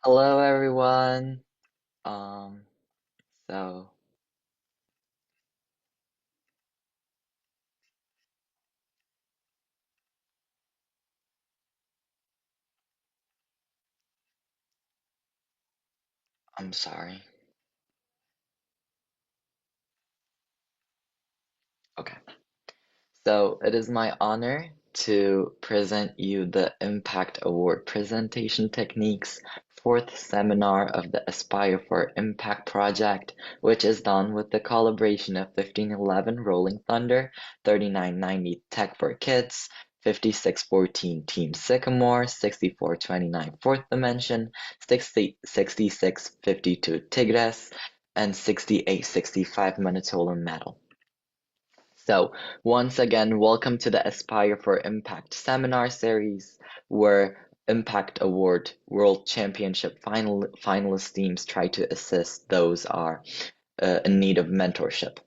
Hello everyone. Um, so I'm sorry. Okay. So it is my honor to present you the Impact Award Presentation Techniques fourth seminar of the Aspire for Impact project, which is done with the collaboration of 1511 Rolling Thunder, 3990 Tech for Kids, 5614 Team Sycamore, 6429 Fourth Dimension, 6652 Tigres, and 6865 Manitola Metal. So, once again, welcome to the Aspire for Impact seminar series, where Impact Award World Championship finalist teams try to assist those are in need of mentorship.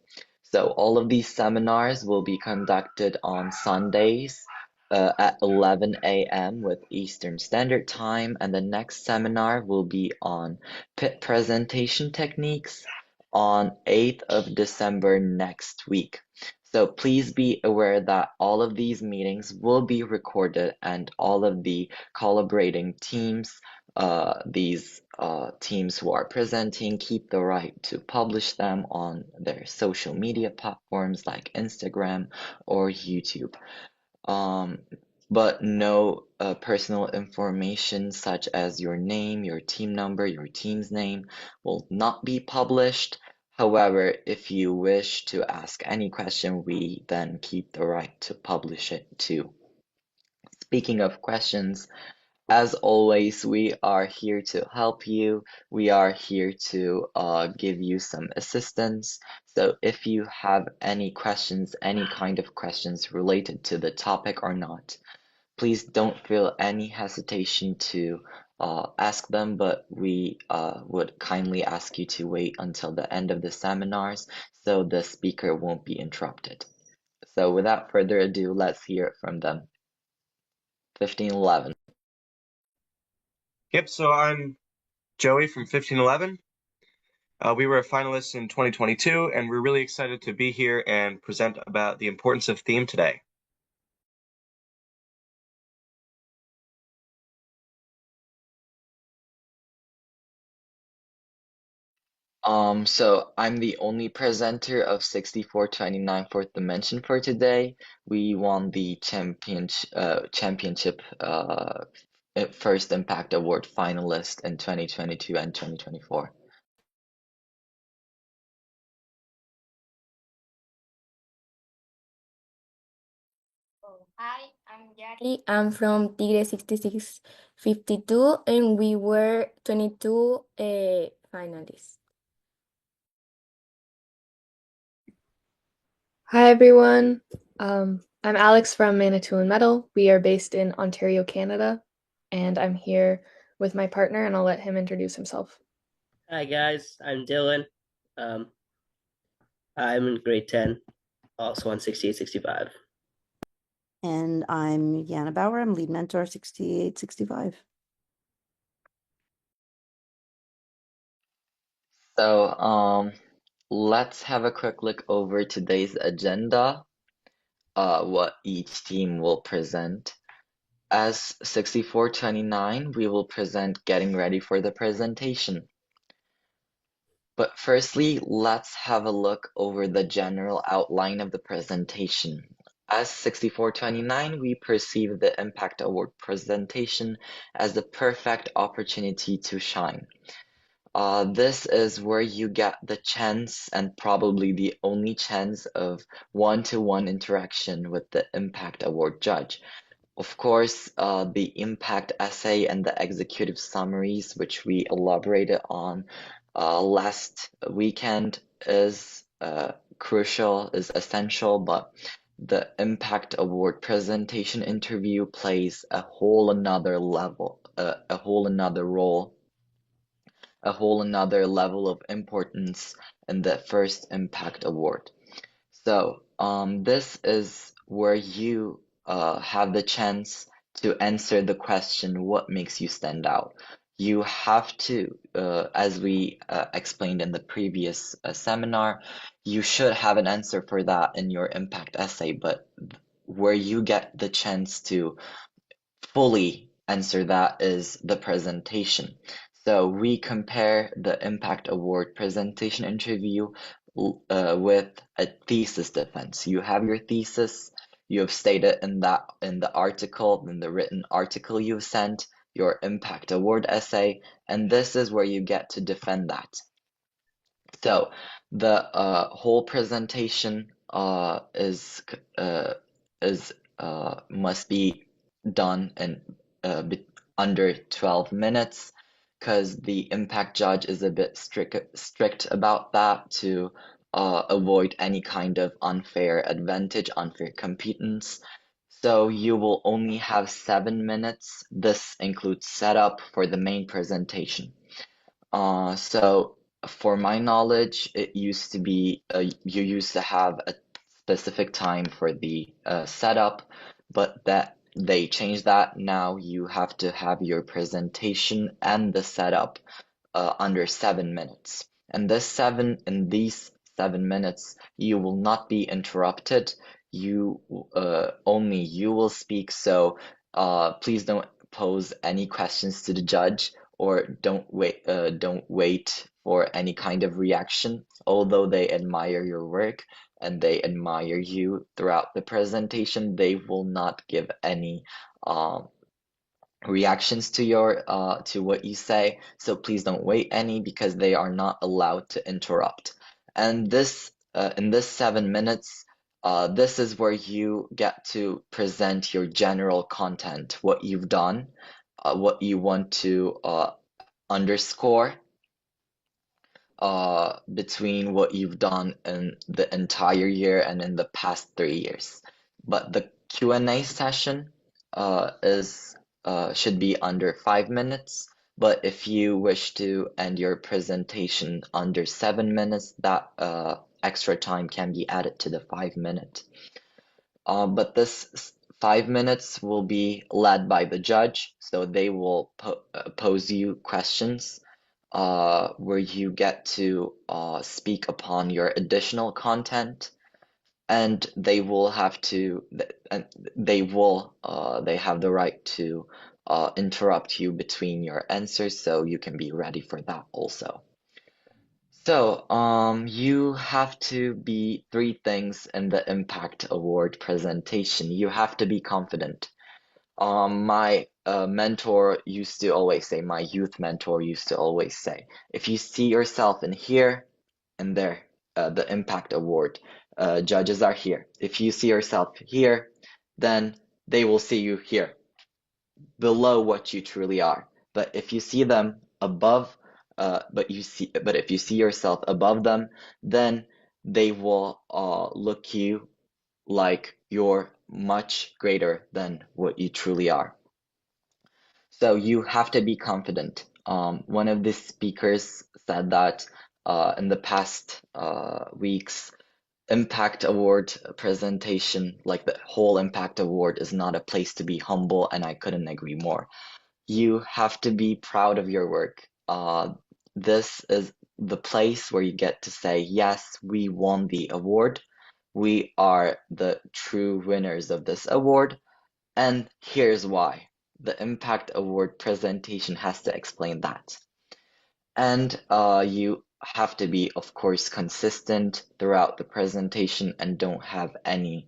So, all of these seminars will be conducted on Sundays at 11 a.m. with Eastern Standard Time, and the next seminar will be on pit presentation techniques on 8th of December next week. So please be aware that all of these meetings will be recorded and all of the collaborating teams, these teams who are presenting, keep the right to publish them on their social media platforms like Instagram or YouTube. Um, but no personal information such as your name, your team number, your team's name will not be published. However, if you wish to ask any question, we then keep the right to publish it too. Speaking of questions, as always, we are here to help you. We are here to give you some assistance. So if you have any questions, any kind of questions related to the topic or not, please don't feel any hesitation to ask them, but we would kindly ask you to wait until the end of the seminars so the speaker won't be interrupted. So without further ado, let's hear it from them. 1511. Yep, so I'm Joey from 1511. We were a finalist in 2022, and we're really excited to be here and present about the importance of theme today. So I'm the only presenter of 6429 Fourth Dimension for today. We won the championship First Impact Award finalist in 2022 and 2024. Hi, I'm Yari. I'm from Tigre 6652, and we were 22 finalists. Hi everyone. I'm Alex from Manitoulin Metal. We are based in Ontario, Canada, and I'm here with my partner, and I'll let him introduce himself. Hi guys, I'm Dylan. Um, I'm in grade 10, also on 6865. And I'm Yana Bauer. I'm lead mentor 6865. So, let's have a quick look over today's agenda, what each team will present. As 6429, we will present getting ready for the presentation. But firstly, let's have a look over the general outline of the presentation. As 6429, we perceive the Impact Award presentation as the perfect opportunity to shine. This is where you get the chance and probably the only chance of one-to-one interaction with the Impact Award judge. Of course, the impact essay and the executive summaries, which we elaborated on last weekend, is crucial, is essential, but the Impact Award presentation interview plays a whole another level, a whole another role, a whole another level of importance in the first Impact Award. So, this is where you have the chance to answer the question, what makes you stand out? you have to, as we explained in the previous seminar, you should have an answer for that in your impact essay, but where you get the chance to fully answer that is the presentation. So we compare the Impact Award presentation interview with a thesis defense. You have your thesis, you have stated in the article, in the written article you sent, your Impact Award essay, and this is where you get to defend that. So the whole presentation is must be done in under 12 minutes because the impact judge is a bit strict about that to avoid any kind of unfair advantage, unfair competence. So you will only have 7 minutes. This includes setup for the main presentation. So for my knowledge, it used to be you used to have a specific time for the setup, but that they changed that. Now you have to have your presentation and the setup under 7 minutes. And in these 7 minutes, you will not be interrupted. Only you will speak. So please don't pose any questions to the judge or don't wait for any kind of reaction. Although they admire your work and they admire you throughout the presentation, they will not give any reactions to your to what you say. So please don't wait any because they are not allowed to interrupt. And this in this 7 minutes, this is where you get to present your general content, what you've done, what you want to underscore between what you've done in the entire year and in the past 3 years. But the Q&A session is should be under 5 minutes. But if you wish to end your presentation under 7 minutes, that extra time can be added to the 5 minute. But this 5 minutes will be led by the judge, so they will pose you questions where you get to speak upon your additional content, and they will have to, and they have the right to interrupt you between your answers, so you can be ready for that also. So, you have to be 3 things in the Impact Award presentation. You have to be confident. My mentor used to always say, my youth mentor used to always say, if you see yourself in here and there, the Impact Award judges are here. If you see yourself here, then they will see you here, below what you truly are. But if you see them above, but if you see yourself above them, then they will look you like you're much greater than what you truly are. So you have to be confident. One of the speakers said that in the past weeks, Impact Award presentation, like the whole Impact Award, is not a place to be humble, and I couldn't agree more. You have to be proud of your work. This is the place where you get to say, yes, we won the award. We are the true winners of this award. And here's why. The Impact Award presentation has to explain that. And you have to be, of course, consistent throughout the presentation and don't have any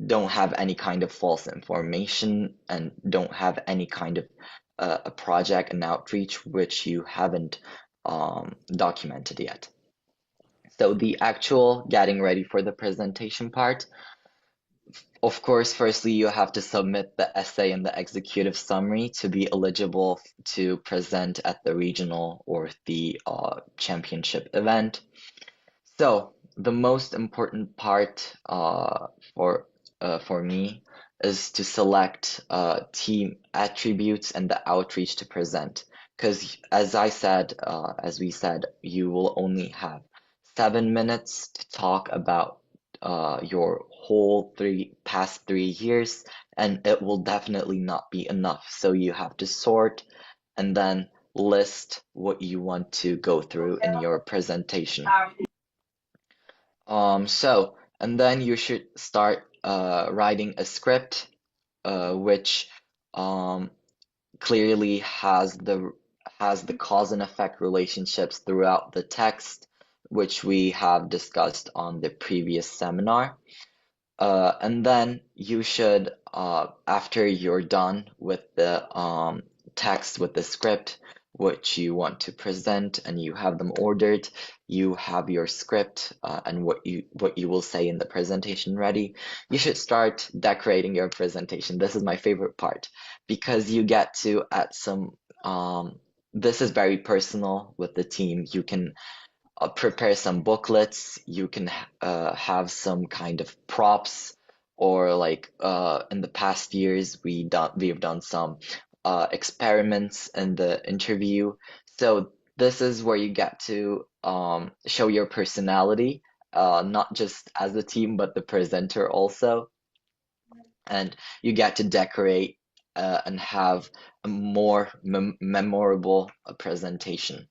don't have any kind of false information and don't have any kind of a project and outreach which you haven't documented yet. So the actual getting ready for the presentation part, of course, firstly, you have to submit the essay and the executive summary to be eligible to present at the regional or the championship event. So the most important part for me is to select team attributes and the outreach to present. Because as we said, you will only have 7 minutes to talk about your whole past 3 years, and it will definitely not be enough. So you have to sort and then list what you want to go through in your presentation. And then you should start writing a script, which clearly has the cause and effect relationships throughout the text, which we have discussed on the previous seminar. And then you should, after you're done with the text, with the script, which you want to present, and you have them ordered, you have your script and what you will say in the presentation ready. You should start decorating your presentation. This is my favorite part because you get to add some. This is very personal with the team. You can prepare some booklets. You can have some kind of props, or like in the past years we've done some experiments in the interview. So this is where you get to show your personality, not just as a team but the presenter also, and you get to decorate and have a more memorable presentation.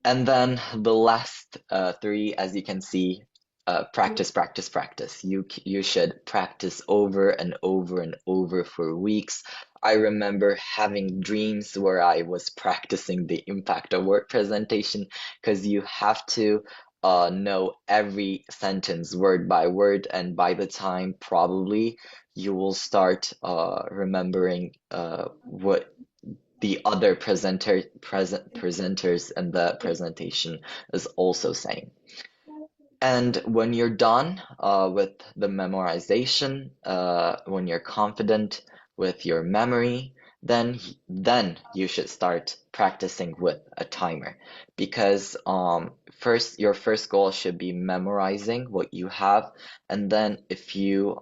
And then the last three, as you can see, practice, practice, practice. You should practice over and over and over for weeks. I remember having dreams where I was practicing the impact of work presentation, because you have to know every sentence word by word, and by the time probably you will start remembering what the other presenters in the presentation is also saying. And when you're done with the memorization, when you're confident with your memory, then you should start practicing with a timer, because your first goal should be memorizing what you have, and then if you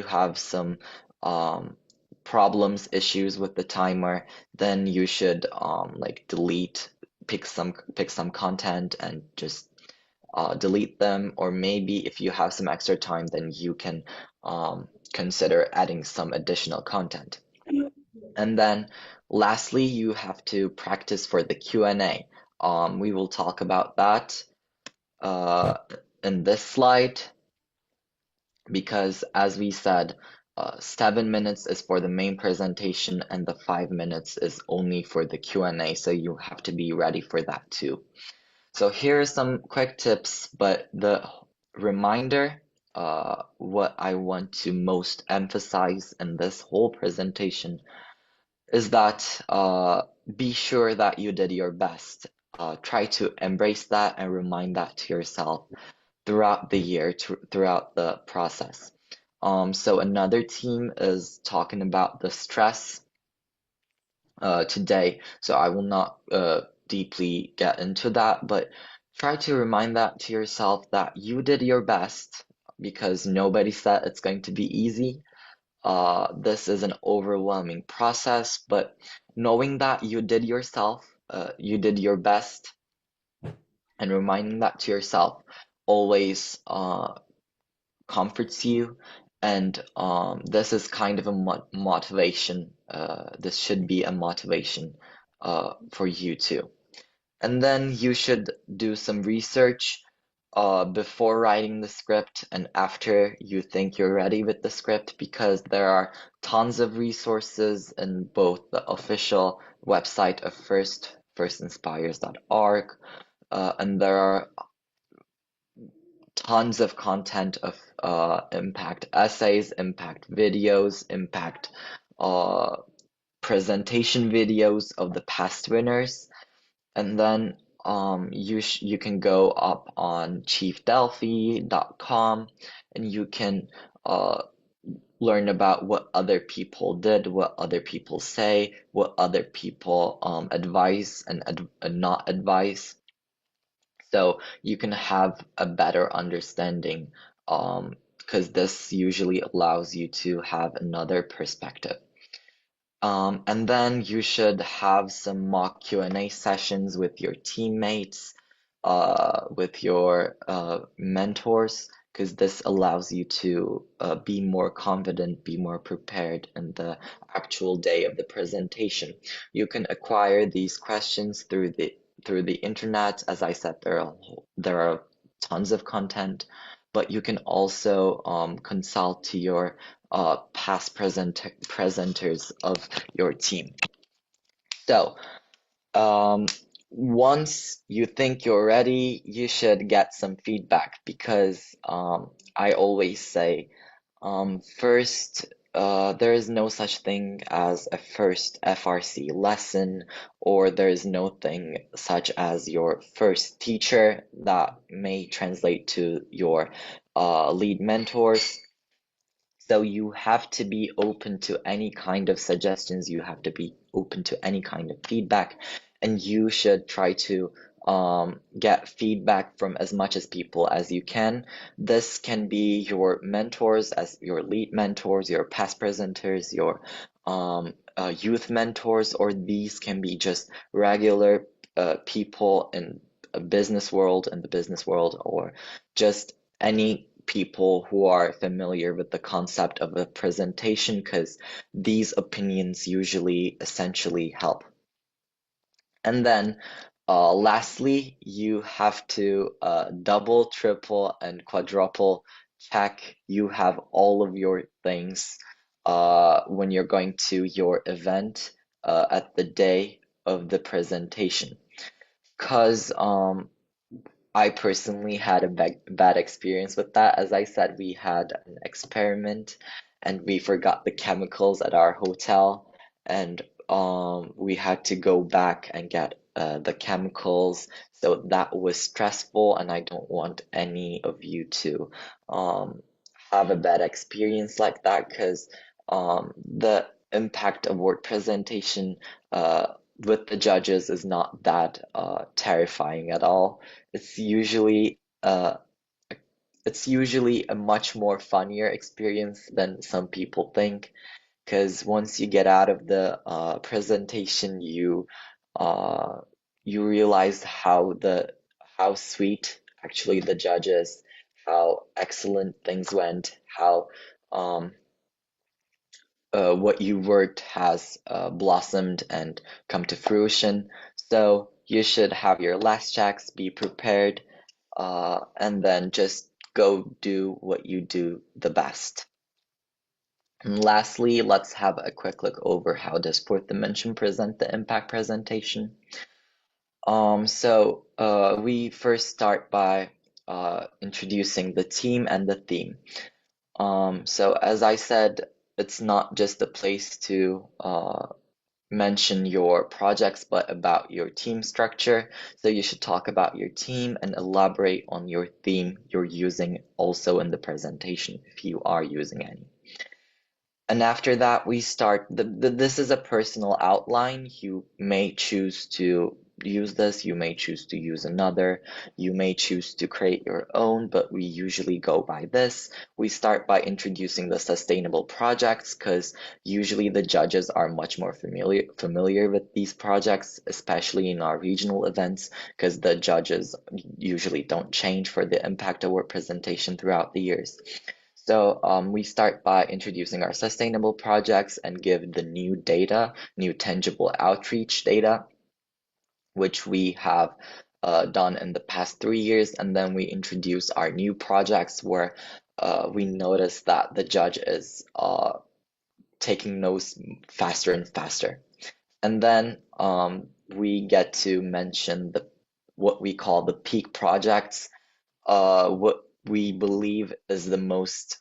have some um, problems, issues with the timer, then you should like pick some content and just delete them, or maybe if you have some extra time, then you can consider adding some additional content. And then lastly, you have to practice for the Q&A. We will talk about that in this slide, because as we said, 7 minutes is for the main presentation and the 5 minutes is only for the Q&A, so you have to be ready for that too. So here are some quick tips, but the reminder, what I want to most emphasize in this whole presentation is that be sure that you did your best. Try to embrace that and remind that to yourself throughout the year, throughout the process. So another team is talking about the stress today, so I will not deeply get into that, but try to remind that to yourself that you did your best, because nobody said it's going to be easy. This is an overwhelming process, but knowing that you did you did your best, and reminding that to yourself always comforts you, and this is kind of a motivation. This should be a motivation for you too. And then you should do some research before writing the script and after you think you're ready with the script, because there are tons of resources in both the official website of firstinspires.org, and there are tons of content of impact essays, impact videos, impact presentation videos of the past winners. And then you can go up on chiefdelphi.com and you can learn about what other people did, what other people say, what other people advise and not advise. So you can have a better understanding, because this usually allows you to have another perspective. And then you should have some mock Q&A sessions with your teammates. with your mentors, because this allows you to be more confident, be more prepared in the actual day of the presentation. You can acquire these questions through the internet. As I said, there are tons of content, but you can also consult to your past presenters of your team. So, um, once you think you're ready, you should get some feedback because I always say, first, there is no such thing as a first FRC lesson, or there is no thing such as your first teacher that may translate to your lead mentors. So you have to be open to any kind of suggestions, you have to be open to any kind of feedback, and you should try to get feedback from as much as people as you can. This can be your mentors, as your lead mentors, your past presenters, your youth mentors, or these can be just regular people in a business world, or just any people who are familiar with the concept of a presentation, because these opinions usually essentially help. And then lastly, you have to double, triple, and quadruple check you have all of your things when you're going to your event at the day of the presentation. Because I personally had a bad experience with that. As I said, we had an experiment and we forgot the chemicals at our hotel, and we had to go back and get the chemicals. So that was stressful, and I don't want any of you to have a bad experience like that, because the impact of word presentation with the judges is not that terrifying at all. It's usually uh it's usually a much more funnier experience than some people think, because once you get out of the presentation, uh you realize how sweet actually the judge is, how excellent things went, how um what you worked has blossomed and come to fruition. So you should have your last checks, be prepared, and then just go do what you do the best. And lastly, let's have a quick look over how does fourth dimension present the impact presentation. We first start by introducing the team and the theme. So as I said, it's not just a place to mention your projects, but about your team structure. So you should talk about your team and elaborate on your theme you're using also in the presentation, if you are using any. And after that, we start. This is a personal outline. You may choose to use this, you may choose to use another, you may choose to create your own, but we usually go by this. We start by introducing the sustainable projects, because usually the judges are much more familiar with these projects, especially in our regional events, because the judges usually don't change for the impact award presentation throughout the years. So we start by introducing our sustainable projects and give the new data, new tangible outreach data, which we have done in the past 3 years. And then we introduce our new projects where we notice that the judge is taking notes faster and faster. And then we get to mention what we call the peak projects, what we believe is the most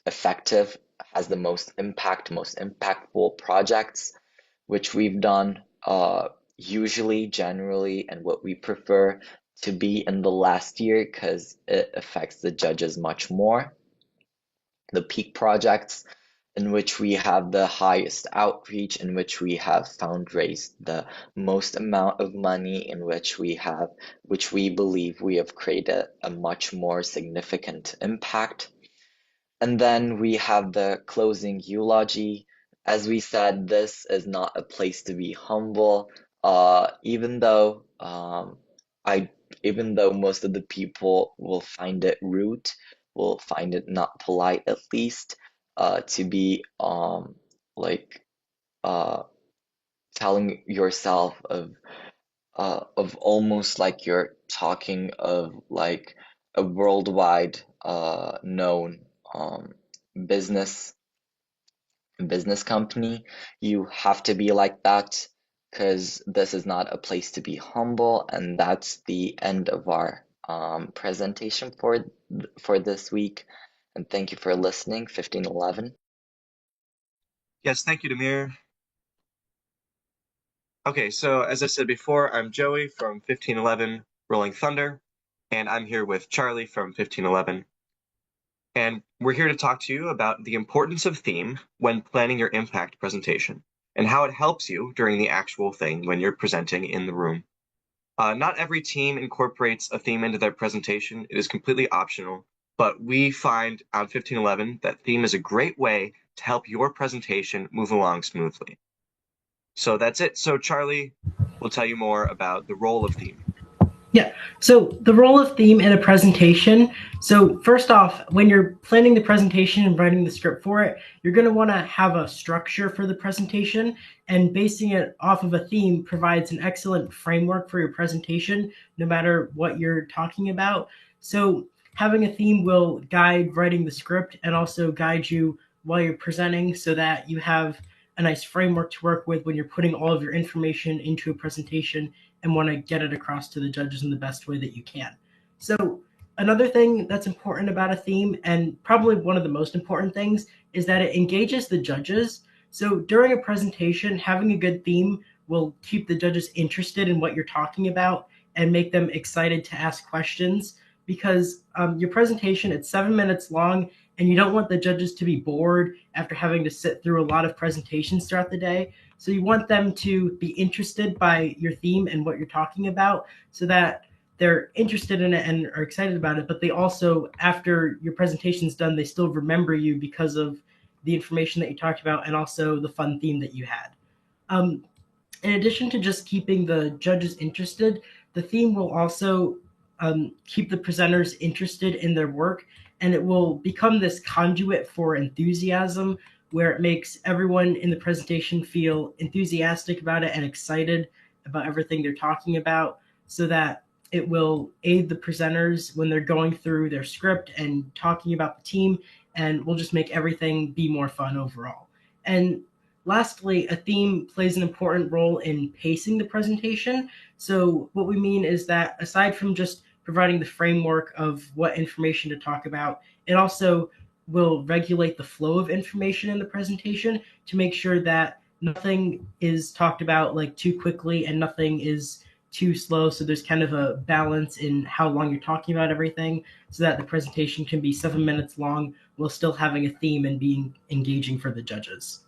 effective, has the most impact, most impactful projects, which we've done usually, generally, and what we prefer to be in the last year, because it affects the judges much more. The peak projects, in which we have the highest outreach, in which we have fundraised the most amount of money, which we believe we have created a much more significant impact. And then we have the closing eulogy. As we said, this is not a place to be humble, even though even though most of the people will find it rude, will find it not polite at least, to be like telling yourself of almost like you're talking of like a worldwide known business business company. You have to be like that because this is not a place to be humble, and that's the end of our presentation for this week. And thank you for listening, 1511. Yes, thank you, Demir. Okay, so as I said before, I'm Joey from 1511 Rolling Thunder, and I'm here with Charlie from 1511. And we're here to talk to you about the importance of theme when planning your impact presentation and how it helps you during the actual thing when you're presenting in the room. Not every team incorporates a theme into their presentation. It is completely optional, but we find on 1511 that theme is a great way to help your presentation move along smoothly. So that's it. So Charlie will tell you more about the role of theme. Yeah, so the role of theme in a presentation. So first off, when you're planning the presentation and writing the script for it, you're going to want to have a structure for the presentation, and basing it off of a theme provides an excellent framework for your presentation, no matter what you're talking about. So having a theme will guide writing the script and also guide you while you're presenting so that you have a nice framework to work with when you're putting all of your information into a presentation and want to get it across to the judges in the best way that you can. So another thing that's important about a theme, and probably one of the most important things, is that it engages the judges. So during a presentation, having a good theme will keep the judges interested in what you're talking about and make them excited to ask questions, because your presentation, it's 7 minutes long, and you don't want the judges to be bored after having to sit through a lot of presentations throughout the day. So you want them to be interested by your theme and what you're talking about so that they're interested in it and are excited about it, but they also, after your presentation's done, they still remember you because of the information that you talked about and also the fun theme that you had. In addition to just keeping the judges interested, the theme will also keep the presenters interested in their work, and it will become this conduit for enthusiasm where it makes everyone in the presentation feel enthusiastic about it and excited about everything they're talking about, so that it will aid the presenters when they're going through their script and talking about the team, and will just make everything be more fun overall. And lastly, a theme plays an important role in pacing the presentation. So what we mean is that aside from just providing the framework of what information to talk about, it also will regulate the flow of information in the presentation to make sure that nothing is talked about like too quickly and nothing is too slow. So there's kind of a balance in how long you're talking about everything so that the presentation can be 7 minutes long while still having a theme and being engaging for the judges.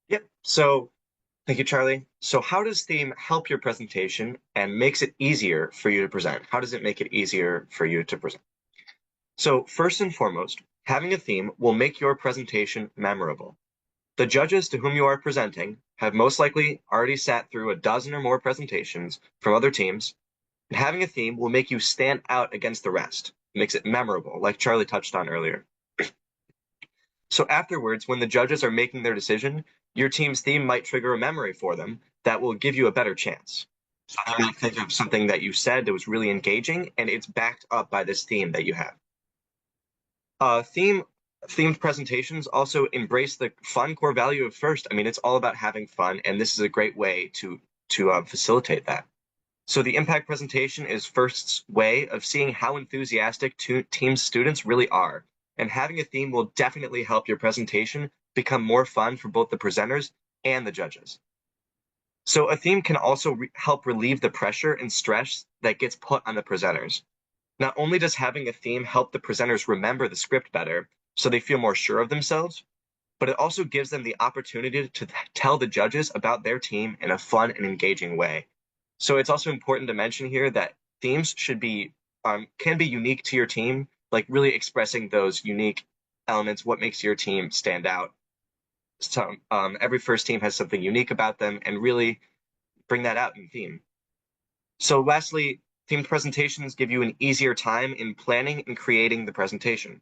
Yep. So thank you, Charlie. So how does theme help your presentation and makes it easier for you to present? How does it make it easier for you to present? So first and foremost, having a theme will make your presentation memorable. The judges to whom you are presenting have most likely already sat through a dozen or more presentations from other teams, and having a theme will make you stand out against the rest. It makes it memorable, like Charlie touched on earlier. So afterwards, when the judges are making their decision, your team's theme might trigger a memory for them that will give you a better chance. So they might think of something that you said that was really engaging, and it's backed up by this theme that you have. Themed presentations also embrace the fun core value of first. I mean, it's all about having fun, and this is a great way to facilitate that. So the impact presentation is first's way of seeing how enthusiastic team students really are, and having a theme will definitely help your presentation become more fun for both the presenters and the judges. So a theme can also help relieve the pressure and stress that gets put on the presenters. Not only does having a theme help the presenters remember the script better, so they feel more sure of themselves, but it also gives them the opportunity to tell the judges about their team in a fun and engaging way. So it's also important to mention here that themes should be can be unique to your team, like really expressing those unique elements, what makes your team stand out. every first team has something unique about them, and really bring that out in theme. So lastly, themed presentations give you an easier time in planning and creating the presentation.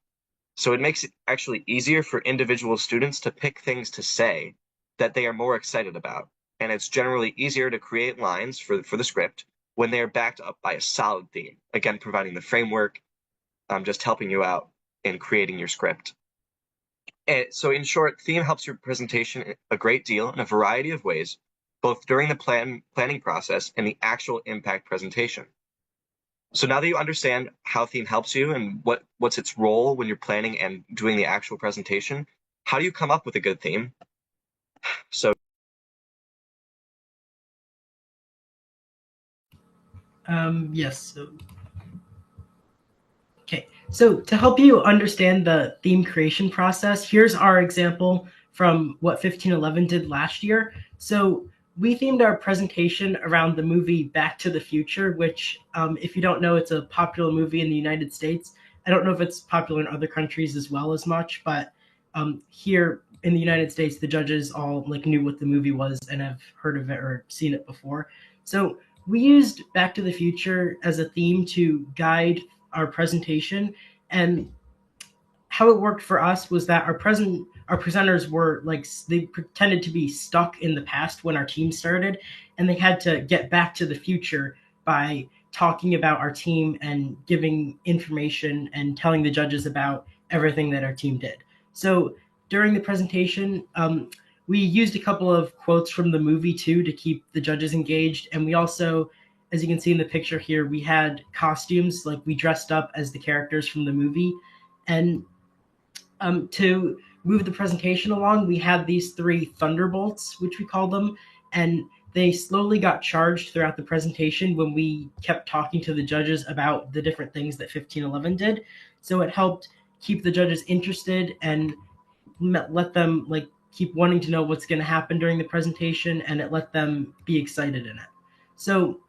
So it makes it actually easier for individual students to pick things to say that they are more excited about. And it's generally easier to create lines for the script when they are backed up by a solid theme. Again, providing the framework, just helping you out in creating your script. And so in short, theme helps your presentation a great deal in a variety of ways, both during the planning process and the actual impact presentation. So now that you understand how theme helps you and what's its role when you're planning and doing the actual presentation, how do you come up with a good theme? So Yes. Okay, so to help you understand the theme creation process, here's our example from what 1511 did last year. So we themed our presentation around the movie Back to the Future, which, if you don't know, it's a popular movie in the United States. I don't know if it's popular in other countries as well as much, but here in the United States, the judges all like knew what the movie was and have heard of it or seen it before. So we used Back to the Future as a theme to guide our presentation, and how it worked for us was that our presenters were like, they pretended to be stuck in the past when our team started, and they had to get back to the future by talking about our team and giving information and telling the judges about everything that our team did. So during the presentation, we used a couple of quotes from the movie too to keep the judges engaged, and we also, as you can see in the picture here, we had costumes, like we dressed up as the characters from the movie. And to move the presentation along, we had these three thunderbolts, which we call them, and they slowly got charged throughout the presentation when we kept talking to the judges about the different things that 1511 did. So it helped keep the judges interested and let them like keep wanting to know what's going to happen during the presentation, and it let them be excited in it. So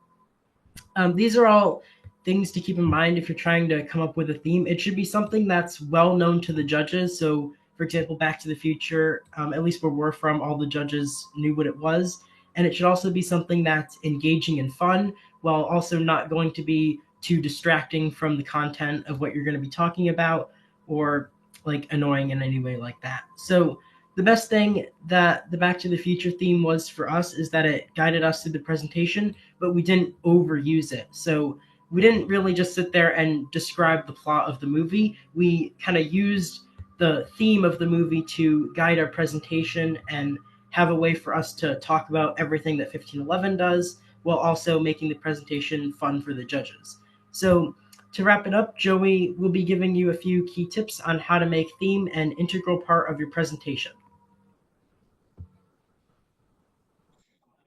these are all things to keep in mind if you're trying to come up with a theme. It should be something that's well known to the judges. So, for example, Back to the Future, at least where we're from, all the judges knew what it was. And it should also be something that's engaging and fun, while also not going to be too distracting from the content of what you're going to be talking about, or like annoying in any way like that. So, the best thing that the Back to the Future theme was for us is that it guided us through the presentation, but we didn't overuse it. So we didn't really just sit there and describe the plot of the movie. We kind of used the theme of the movie to guide our presentation and have a way for us to talk about everything that 1511 does, while also making the presentation fun for the judges. So to wrap it up, Joey will be giving you a few key tips on how to make theme an integral part of your presentation.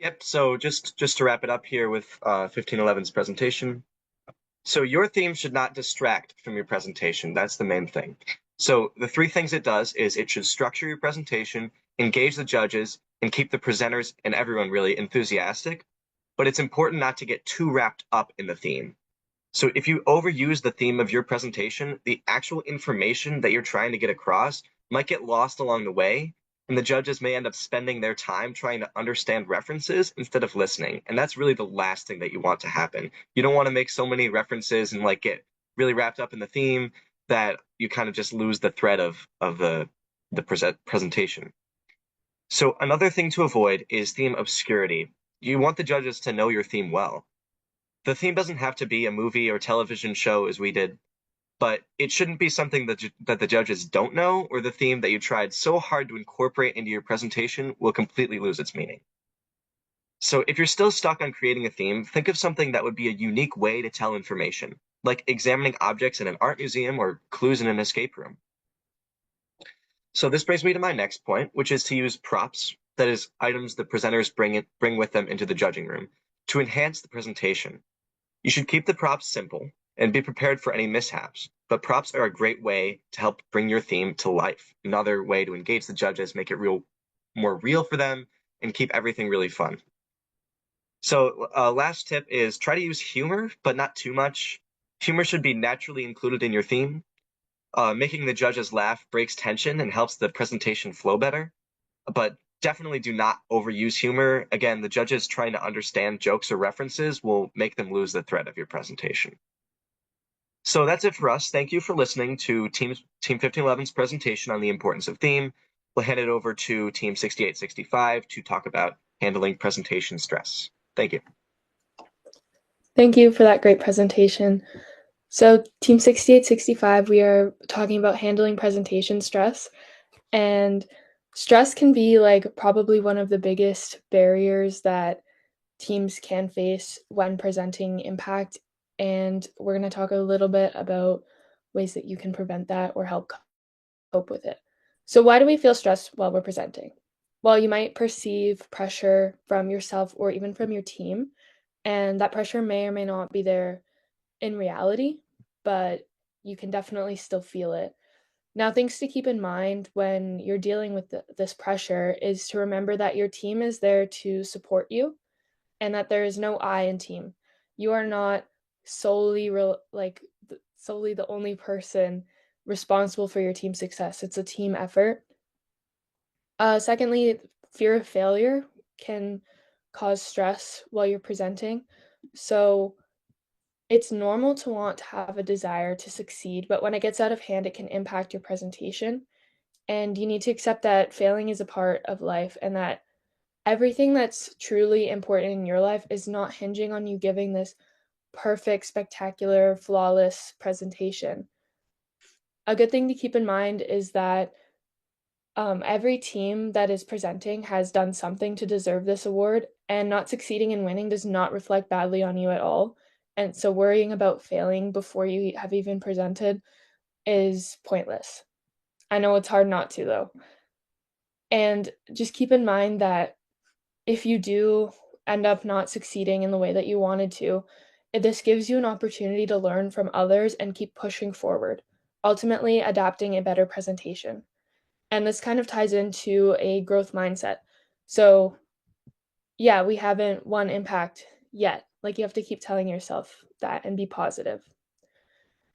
yep. So just to wrap it up here with 1511's presentation. So your theme should not distract from your presentation. That's the main thing. So the three things it does is it should structure your presentation, engage the judges, and keep the presenters and everyone really enthusiastic. But it's important not to get too wrapped up in the theme. So if you overuse the theme of your presentation, the actual information that you're trying to get across might get lost along the way, and the judges may end up spending their time trying to understand references instead of listening. And that's really the last thing that you want to happen. You don't want to make so many references and like get really wrapped up in the theme that you kind of just lose the thread of the presentation. So another thing to avoid is theme obscurity. You want the judges to know your theme well. The theme doesn't have to be a movie or television show as we did, but it shouldn't be something that the judges don't know, or the theme that you tried so hard to incorporate into your presentation will completely lose its meaning. So if you're still stuck on creating a theme, think of something that would be a unique way to tell information, like examining objects in an art museum or clues in an escape room. So this brings me to my next point, which is to use props, that is, items the presenters bring with them into the judging room, to enhance the presentation. You should keep the props simple and be prepared for any mishaps, but props are a great way to help bring your theme to life. Another way to engage the judges, make it more real for them, and keep everything really fun. So last tip is try to use humor, but not too much. Humor should be naturally included in your theme. Making the judges laugh breaks tension and helps the presentation flow better. but definitely do not overuse humor. Again, the judges trying to understand jokes or references will make them lose the thread of your presentation. So that's it for us. Thank you for listening to Team 1511's presentation on the importance of theme. We'll hand it over to Team 6865 to talk about handling presentation stress. Thank you. Thank you for that great presentation. So Team 6865, we are talking about handling presentation stress. And stress can be like probably one of the biggest barriers that teams can face when presenting impact. And we're going to talk a little bit about ways that you can prevent that or help cope with it. So why do we feel stressed while we're presenting? Well, you might perceive pressure from yourself or even from your team, and that pressure may or may not be there in reality, but you can definitely still feel it. Now, things to keep in mind when you're dealing with this pressure is to remember that your team is there to support you and that there is no I in team. You are not solely solely the only person responsible for your team's success. It's a team effort. Secondly, fear of failure can cause stress while you're presenting. So it's normal to want to have a desire to succeed, but when it gets out of hand, it can impact your presentation. And you need to accept that failing is a part of life and that everything that's truly important in your life is not hinging on you giving this perfect, spectacular, flawless presentation. A good thing to keep in mind is that every team that is presenting has done something to deserve this award, and not succeeding and winning does not reflect badly on you at all. And so worrying about failing before you have even presented is pointless. I know it's hard not to, though. And just keep in mind that if you do end up not succeeding in the way that you wanted to, this gives you an opportunity to learn from others and keep pushing forward, ultimately adapting a better presentation. And this kind of ties into a growth mindset. So, yeah, we haven't won impact yet. Like, you have to keep telling yourself that and be positive.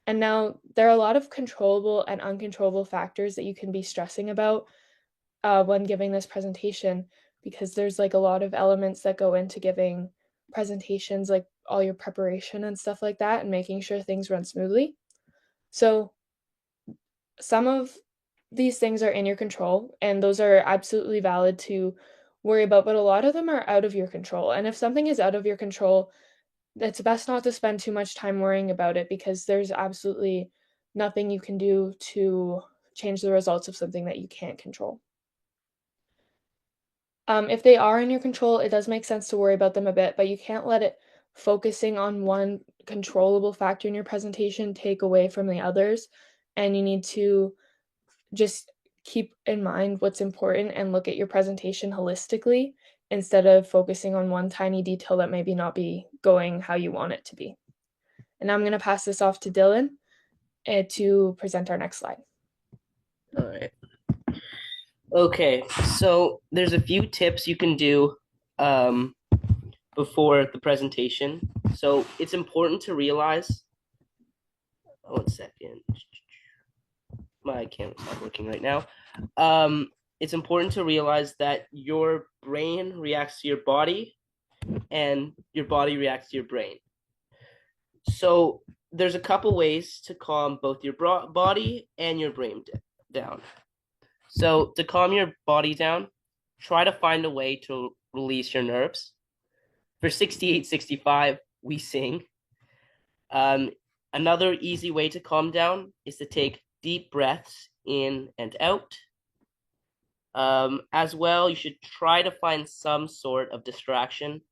And now there are a lot of controllable and uncontrollable factors that you can be stressing about when giving this presentation, because there's like a lot of elements that go into giving presentations, like all your preparation and stuff like that, and making sure things run smoothly. So some of these things are in your control, and those are absolutely valid to worry about, but a lot of them are out of your control. And if something is out of your control, it's best not to spend too much time worrying about it, because there's absolutely nothing you can do to change the results of something that you can't control. If they are in your control, it does make sense to worry about them a bit, but you can't let it focusing on one controllable factor in your presentation take away from the others. And you need to just keep in mind what's important and look at your presentation holistically instead of focusing on one tiny detail that maybe not be going how you want it to be. And now I'm going to pass this off to Dylan to present our next slide. All right. Okay, so there's a few tips you can do before the presentation. So it's important to realize, 1 second, my camera's not working right now. It's important to realize that your brain reacts to your body and your body reacts to your brain. So there's a couple ways to calm both your body and your brain down. So to calm your body down, try to find a way to release your nerves. For 6865, we sing. Another easy way to calm down is to take deep breaths in and out. As well, you should try to find some sort of distraction.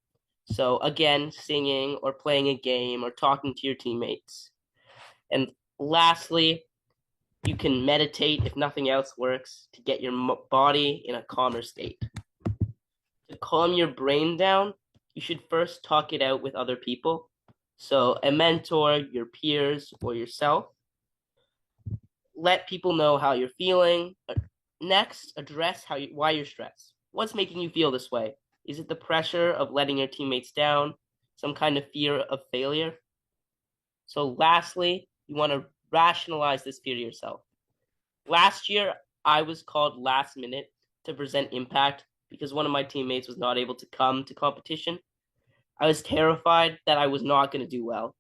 So again, singing or playing a game or talking to your teammates. And lastly, you can meditate if nothing else works to get your body in a calmer state. To calm your brain down, you should first talk it out with other people. So a mentor, your peers, or yourself. Let people know how you're feeling. Next, address why you're stressed. What's making you feel this way? Is it the pressure of letting your teammates down? Some kind of fear of failure? So lastly, you want to rationalize this fear to yourself. Last year, I was called last minute to present Impact because one of my teammates was not able to come to competition. I was terrified that I was not going to do well.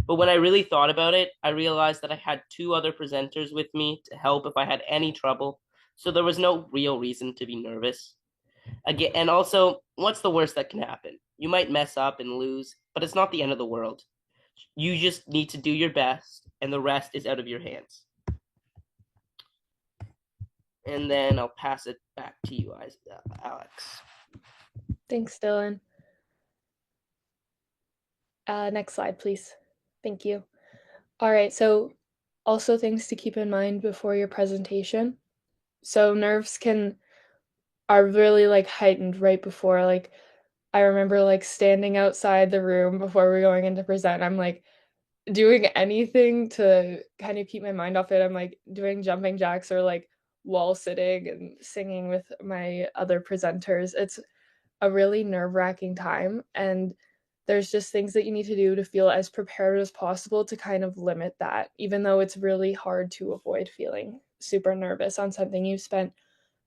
But when I really thought about it, I realized that I had 2 other presenters with me to help if I had any trouble. So there was no real reason to be nervous. Again, and also, what's the worst that can happen? You might mess up and lose, but it's not the end of the world. You just need to do your best, and the rest is out of your hands. And then I'll pass it back to you, Alex. Thanks, Dylan. Next slide, please. Thank you. All right, so also things to keep in mind before your presentation. So nerves are really like heightened right before. Like I remember like standing outside the room before we're going in to present. I'm like doing anything to kind of keep my mind off it. I'm like doing jumping jacks or like wall sitting and singing with my other presenters. It's a really nerve-wracking time, and there's just things that you need to do to feel as prepared as possible to kind of limit that, even though it's really hard to avoid feeling super nervous on something you spent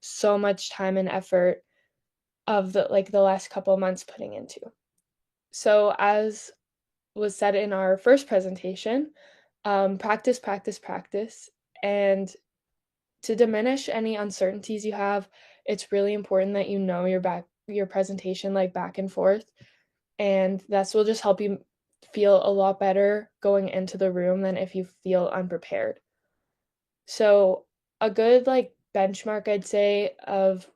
so much time and effort of the last couple of months putting into. So as was said in our first presentation, practice, practice, practice. And to diminish any uncertainties you have, it's really important that you know your presentation like back and forth. And this will just help you feel a lot better going into the room than if you feel unprepared. So a good like benchmark I'd say of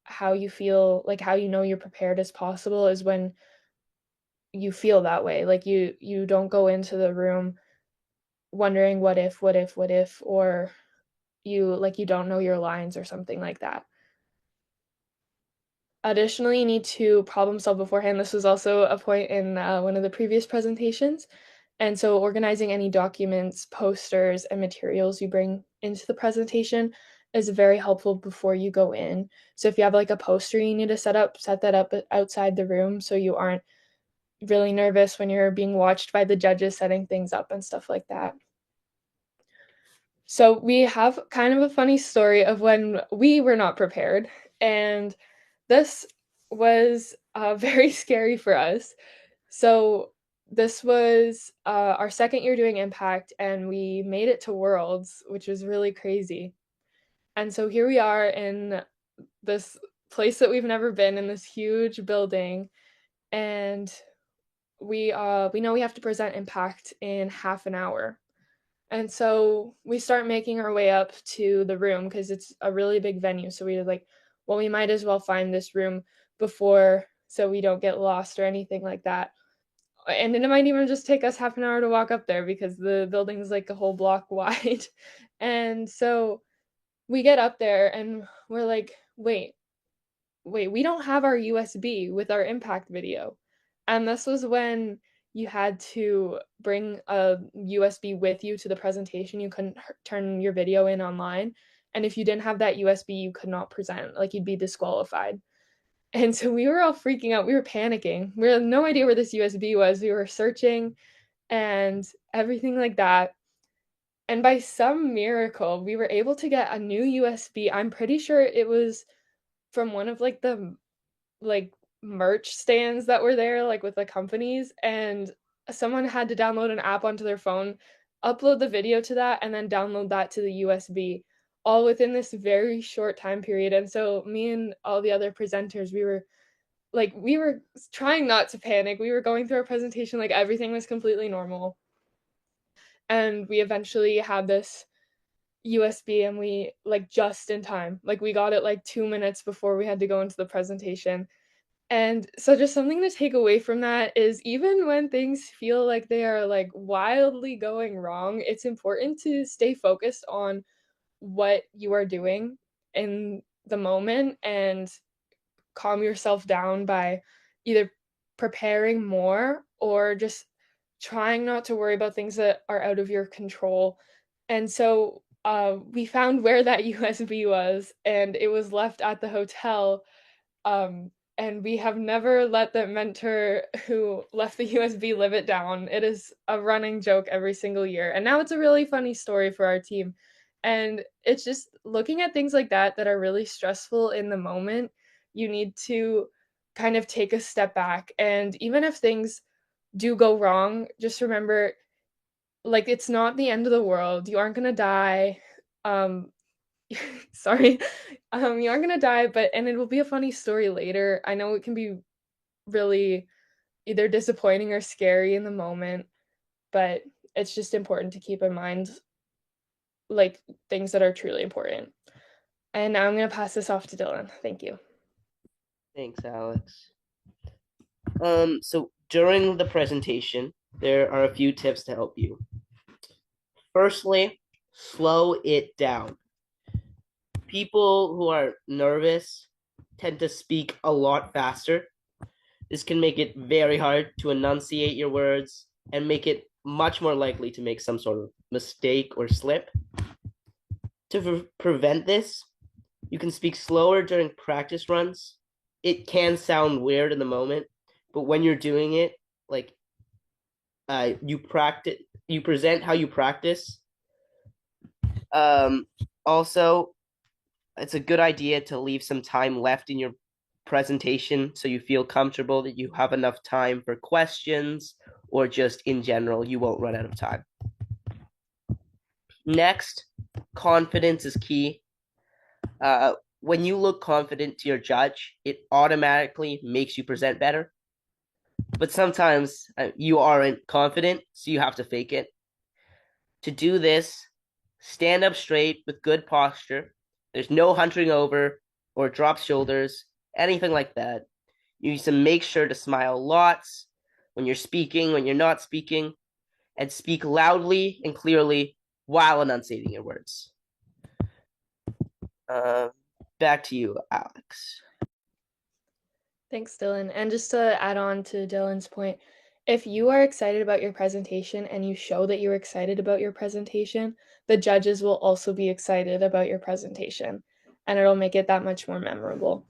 how you feel, like how you know you're prepared as possible is when you feel that way. Like you don't go into the room wondering what if, or you don't know your lines or something like that. Additionally, you need to problem solve beforehand. This was also a point in one of the previous presentations. And so organizing any documents, posters, and materials you bring into the presentation is very helpful before you go in. So if you have like a poster you need to set that up outside the room so you aren't really nervous when you're being watched by the judges setting things up and stuff like that. So we have kind of a funny story of when we were not prepared, and this was very scary for us. So this was our second year doing Impact, and we made it to Worlds, which was really crazy. And so here we are in this place that we've never been, in this huge building, and we know we have to present Impact in half an hour. And so we start making our way up to the room because it's a really big venue. So we were like, well, we might as well find this room before so we don't get lost or anything like that. And it might even just take us half an hour to walk up there because the building's like a whole block wide. And so we get up there and we're like, wait, we don't have our USB with our Impact video. And this was when you had to bring a USB with you to the presentation. You couldn't turn your video in online. And if you didn't have that USB, you could not present, like you'd be disqualified. And so we were all freaking out. We were panicking. We had no idea where this USB was. We were searching and everything like that. And by some miracle, we were able to get a new USB. I'm pretty sure it was from one of like the like merch stands that were there, like with the companies, and someone had to download an app onto their phone, upload the video to that, and then download that to the USB, all within this very short time period. And so me and all the other presenters, we were trying not to panic. We were going through our presentation like everything was completely normal. And we eventually had this USB, and we like just in time. Like we got it like 2 minutes before we had to go into the presentation. And so just something to take away from that is even when things feel like they are like wildly going wrong, it's important to stay focused on what you are doing in the moment and calm yourself down by either preparing more or just trying not to worry about things that are out of your control. And so we found where that USB was, and it was left at the hotel. And we have never let the mentor who left the USB live it down. It is a running joke every single year. And now it's a really funny story for our team. And it's just looking at things like that are really stressful in the moment. You need to kind of take a step back. And even if things do go wrong, just remember, like, it's not the end of the world. You aren't gonna die. Sorry. You aren't gonna die, and it will be a funny story later. I know it can be really either disappointing or scary in the moment, but it's just important to keep in mind, like, things that are truly important. And now I'm going to pass this off to Dylan. Thank you. Thanks, Alex. So during the presentation, there are a few tips to help you. Firstly, slow it down. People who are nervous tend to speak a lot faster. This can make it very hard to enunciate your words and make it much more likely to make some sort of mistake or slip. To prevent this, you can speak slower during practice runs. It can sound weird in the moment, but when you're doing it, like you present how you practice. Also, it's a good idea to leave some time left in your presentation so you feel comfortable that you have enough time for questions, or just in general, you won't run out of time. Next, confidence is key. When you look confident to your judge, it automatically makes you present better. But sometimes you aren't confident, so you have to fake it. To do this, stand up straight with good posture. There's no hunching over or drop shoulders, anything like that. You need to make sure to smile lots when you're speaking, when you're not speaking, and speak loudly and clearly while enunciating your words. Back to you, Alex. Thanks, Dylan. And just to add on to Dylan's point, if you are excited about your presentation and you show that you're excited about your presentation, the judges will also be excited about your presentation, and it'll make it that much more memorable.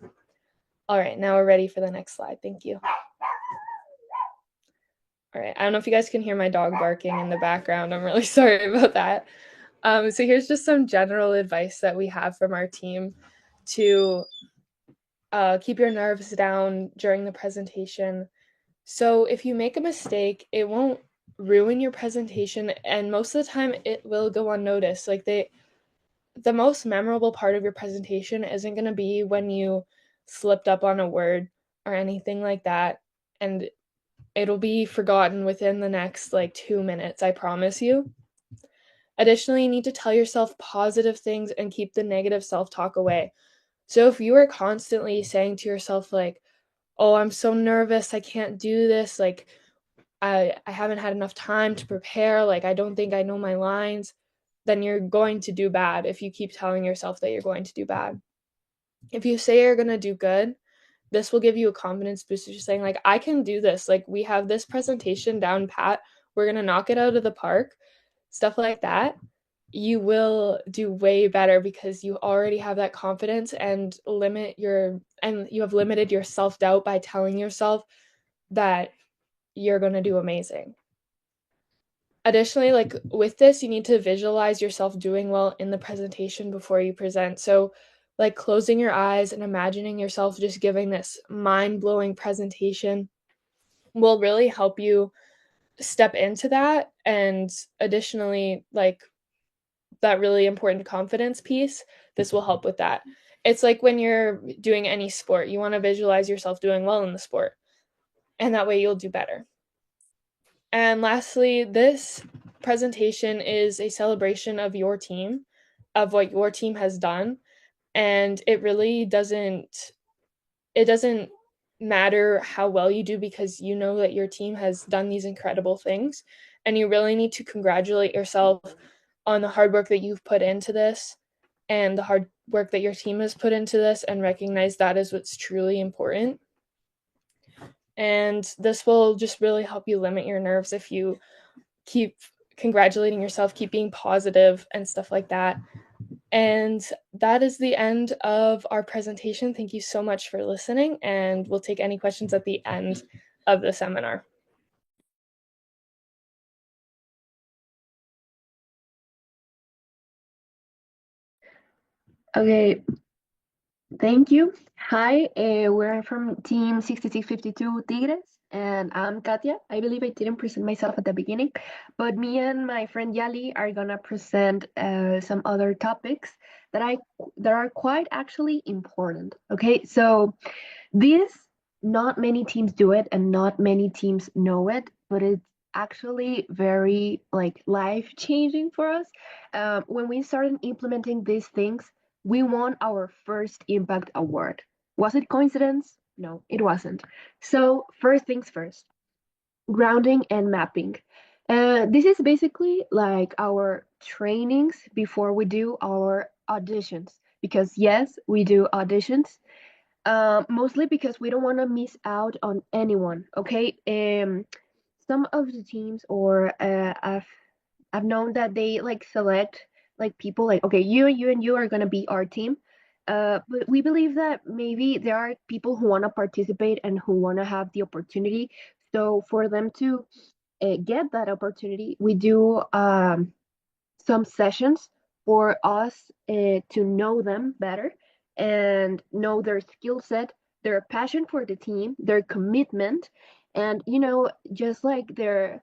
All right, now we're ready for the next slide. Thank you. All right, I don't know if you guys can hear my dog barking in the background. I'm really sorry about that. So here's just some general advice that we have from our team to keep your nerves down during the presentation. So if you make a mistake, it won't ruin your presentation, and most of the time it will go unnoticed. Like, the most memorable part of your presentation isn't going to be when you slipped up on a word or anything like that, and it'll be forgotten within the next 2 minutes, I promise you. Additionally, you need to tell yourself positive things and keep the negative self-talk away. So if you are constantly saying to yourself, like, oh, I'm so nervous, I can't do this, like, I haven't had enough time to prepare, like, I don't think I know my lines, then you're going to do bad if you keep telling yourself that you're going to do bad. If you say you're going to do good, this will give you a confidence boost of just saying, like, I can do this. Like, we have this presentation down pat. We're going to knock it out of the park. Stuff like that. You will do way better because you already have that confidence, and you have limited your self-doubt by telling yourself that you're going to do amazing. Additionally, like, with this, you need to visualize yourself doing well in the presentation before you present. So, like, closing your eyes and imagining yourself just giving this mind-blowing presentation will really help you step into that. And additionally, like, that really important confidence piece, this will help with that. It's like when you're doing any sport, you want to visualize yourself doing well in the sport, and that way you'll do better. And lastly, this presentation is a celebration of your team, of what your team has done, and it really doesn't matter how well you do, because you know that your team has done these incredible things, and you really need to congratulate yourself on the hard work that you've put into this and the hard work that your team has put into this, and recognize that is what's truly important. And this will just really help you limit your nerves if you keep congratulating yourself, keep being positive and stuff like that. And that is the end of our presentation. Thank you so much for listening, and we'll take any questions at the end of the seminar. Okay, thank you. Hi, we're from Team 6652 Tigres, and I'm Katia. I believe I didn't present myself at the beginning, but me and my friend Yali are gonna present some other topics that I that are quite actually important. Okay, so this, not many teams do it and not many teams know it, but it's actually very like life changing for us. When we started implementing these things, we won our first impact award. Was it coincidence? No, it wasn't. So first things first, grounding and mapping. This is basically like our trainings before we do our auditions. Because yes, we do auditions, mostly because we don't want to miss out on anyone. Okay. Some of the teams, or I've known that they like select like people like, okay, you and you are gonna be our team. But we believe that maybe there are people who want to participate and who want to have the opportunity. So for them to get that opportunity, we do some sessions for us to know them better and know their skill set, their passion for the team, their commitment, and just like their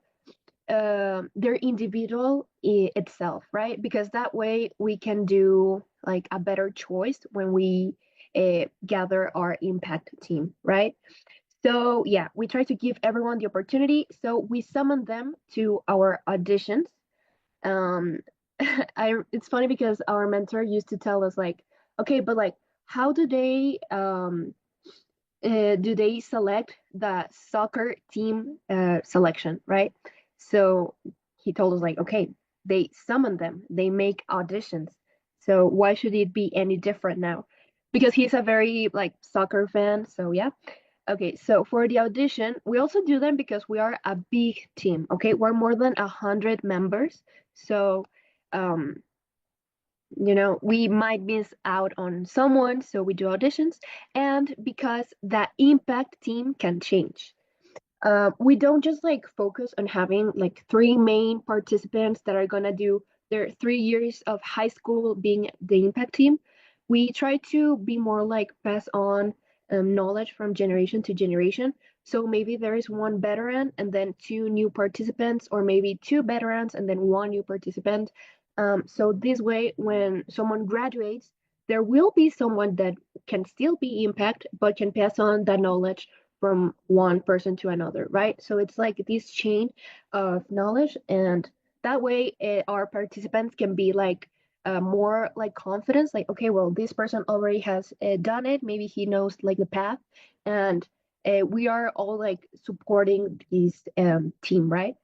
individual itself, right? Because that way we can do like a better choice when we gather our impact team, right? So yeah, we try to give everyone the opportunity. So we summon them to our auditions. um it's funny because our mentor used to tell us like, okay, but like how do they select the soccer team selection, right? So he told us like, okay, they summon them, they make auditions. So why should it be any different now? Because he's a very like soccer fan. So yeah. Okay, so for the audition, we also do them because we are a big team. Okay, we're more than 100 members. So um we might miss out on someone, so we do auditions. And because that impact team can change, we don't just like focus on having like three main participants that are gonna do their 3 years of high school being the impact team. We try to be more like pass on knowledge from generation to generation. So maybe there is one veteran and then two new participants, or maybe two veterans and then one new participant. So this way, when someone graduates, there will be someone that can still be impact, but can pass on that knowledge from one person to another, right? So it's like this chain of knowledge, and that way our participants can be like more like confidence, like, okay, well, this person already has done it. Maybe he knows like the path, and we are all like supporting this team, right?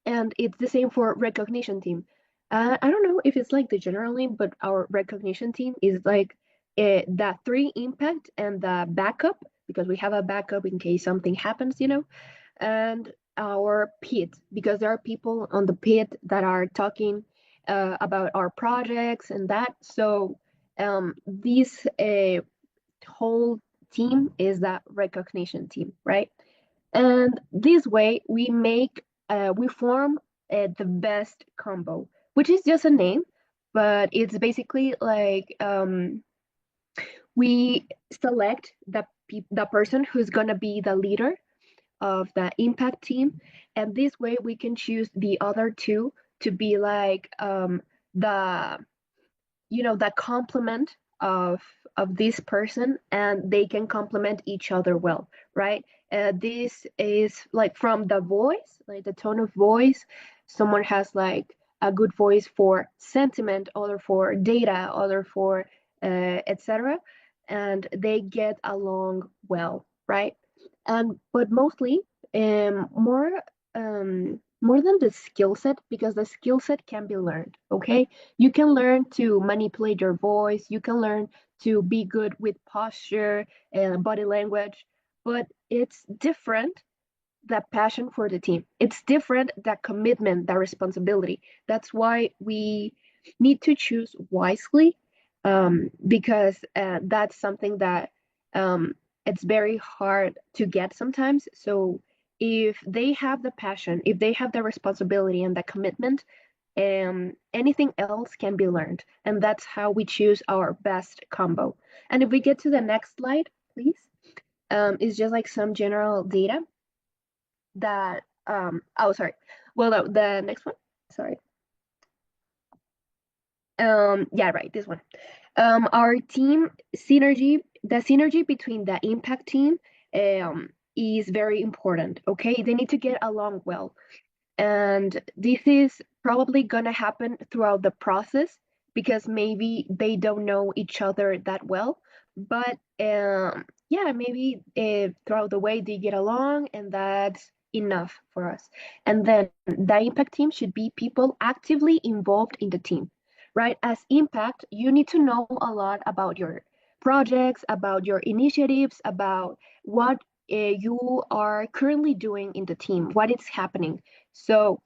And it's the same for recognition team. I don't know if it's like the general name, but our recognition team is like the three impact and the backup, because we have a backup in case something happens, and our pit, because there are people on the pit that are talking about our projects and that. So this whole team is that recognition team, right? And this way we form the best combo, which is just a name, but it's basically like we select the person who's gonna be the leader of the impact team, and this way we can choose the other two to be like the that complement of this person, and they can complement each other well, right? This is like from the voice, like the tone of voice. Someone has like a good voice for sentiment, other for data, other for etc., and they get along well, right? And but mostly more than the skill set, because the skill set can be learned. Okay, you can learn to manipulate your voice, you can learn to be good with posture and body language, but it's different, that passion for the team. It's different, that commitment, that responsibility. That's why we need to choose wisely, because that's something that it's very hard to get sometimes. So if they have the passion, if they have the responsibility and the commitment, Anything else can be learned, and that's how we choose our best combo. And if we get to the next slide, please, it's just like some general data that oh, sorry. Well, no, the next one. Sorry. Yeah, right, this one. Our team synergy, the synergy between the impact team is very important. Okay, they need to get along well. And this is probably going to happen throughout the process because maybe they don't know each other that well. But yeah, maybe throughout the way they get along, and that's enough for us. And then the impact team should be people actively involved in the team, right? As impact, you need to know a lot about your projects, about your initiatives, about what you are currently doing in the team, what is happening. So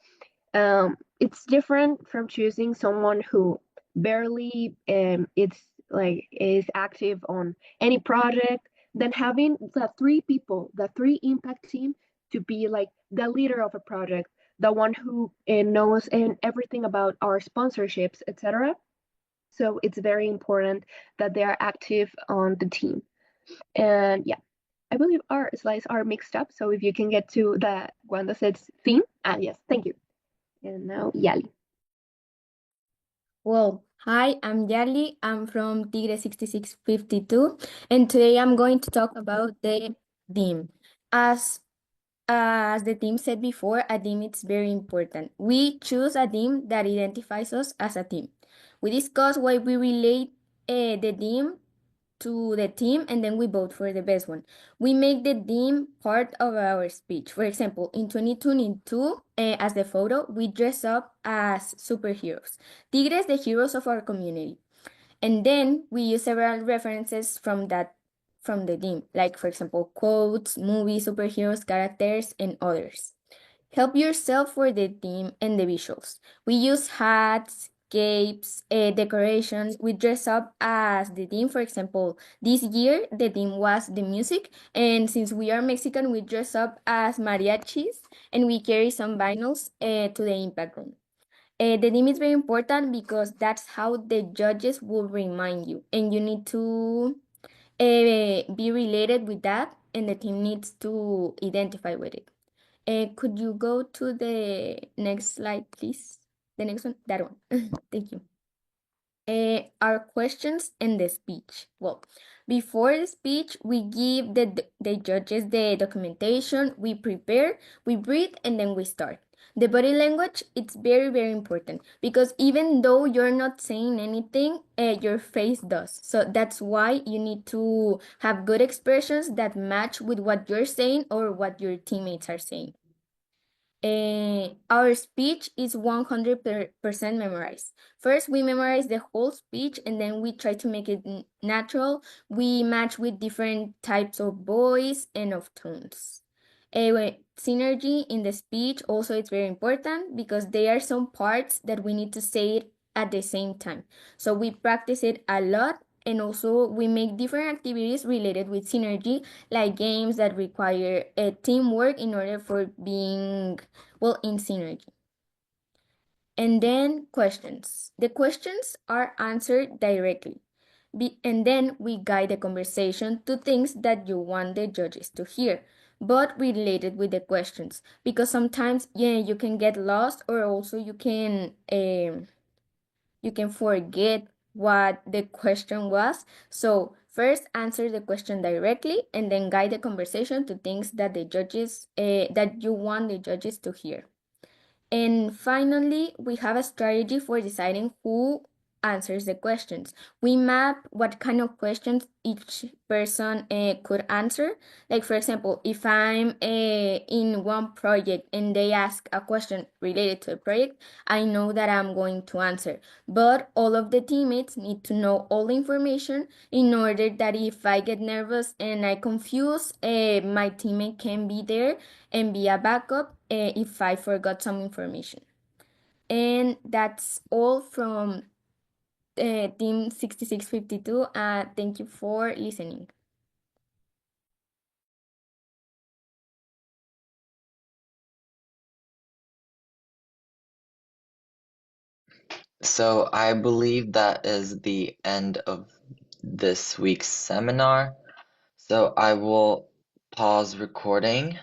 it's different from choosing someone who barely it's like is active on any project than having the three people, the three impact team, to be like the leader of a project, the one who knows and everything about our sponsorships, etc. So it's very important that they are active on the team. And yeah, I believe our slides are mixed up. So if you can get to the one that says theme, yes, thank you. And now Yali. Well, hi, I'm Yali. I'm from Tigre 6652, and today I'm going to talk about the theme. As as the team said before, a team is very important. We choose a team that identifies us as a team. We discuss why we relate the team to the team, and then we vote for the best one. We make the team part of our speech. For example, in 2022, as the photo, we dress up as superheroes. Tigres, the heroes of our community. And then we use several references from the team, like for example, quotes, movies, superheroes, characters, and others. Help yourself for the theme and the visuals. We use hats, capes, decorations. We dress up as the theme. For example, this year the theme was the music, and since we are Mexican, we dress up as mariachis and we carry some vinyls to the impact room. The theme is very important because that's how the judges will remind you, and you need to be related with that, and the team needs to identify with it. Could you go to the next slide, please? The next one, that one. Thank you. Our questions and the speech. Well, before the speech, we give the judges the documentation, we prepare, we breathe, and then we start. The body language, it's very, very important because even though you're not saying anything, your face does. So that's why you need to have good expressions that match with what you're saying or what your teammates are saying. Our speech is 100% memorized. First, we memorize the whole speech and then we try to make it natural. We match with different types of voice and of tones. Synergy in the speech also is very important because there are some parts that we need to say it at the same time. So we practice it a lot, and also we make different activities related with synergy, like games that require a teamwork in order for being well in synergy. And then questions. The questions are answered directly. And then we guide the conversation to things that you want the judges to hear, but related with the questions, because sometimes you can get lost, or also you can forget what the question was. So first answer the question directly and then guide the conversation to things that the judges that you want the judges to hear. And finally, we have a strategy for deciding who answers the questions. We map what kind of questions each person could answer. Like, for example, if I'm in one project and they ask a question related to the project, I know that I'm going to answer. But all of the teammates need to know all the information in order that if I get nervous and I confuse, my teammate can be there and be a backup if I forgot some information. And that's all from Team 6652. Thank you for listening. So I believe that is the end of this week's seminar. So I will pause recording.